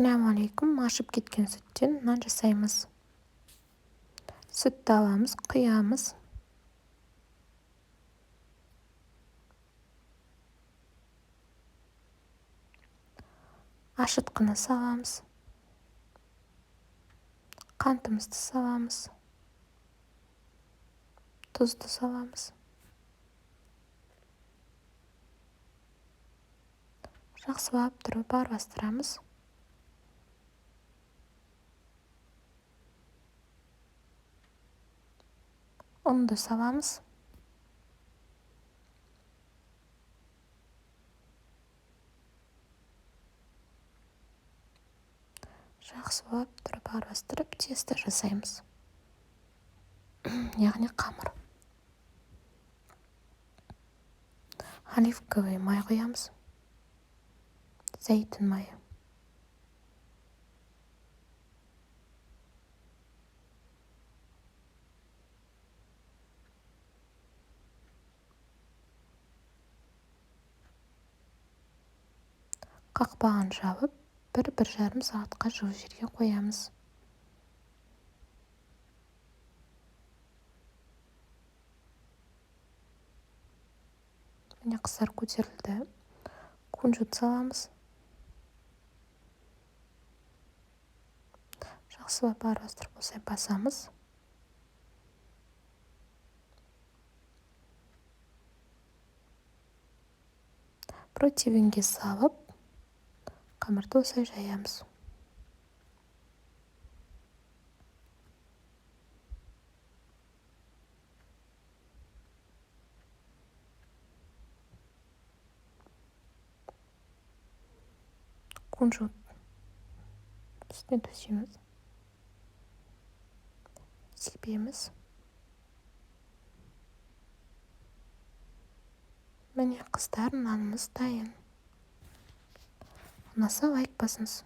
Ассалаумағалейкум. Ашып кеткен сүттен нан жасаймыз. Сүтті аламыз, құямыз. Ашытқыны саламыз. Қантымызды саламыз. Тұзды саламыз. Жақсылап тұрып араластырамыз. Ұнды саламыз. Жақсылап тұрып араластырып тесто жасаймыз. Яғни қамыр. Оливковый май құямыз. Зәйтүн майы. Қақпағын жабып, 1-1,5 сағатқа жылы жерге қоямыз. Міне қыздар көтерілді. Кунжут саламыз. Жақсылап араластырып осылай басамыз. Противеньге салып, қамырды осылай жаямыз. Кунжут үстіне төсейміз. Себеміз. Міне қыздар, нанымыз дайын. Ұнаса лайк басыңыз.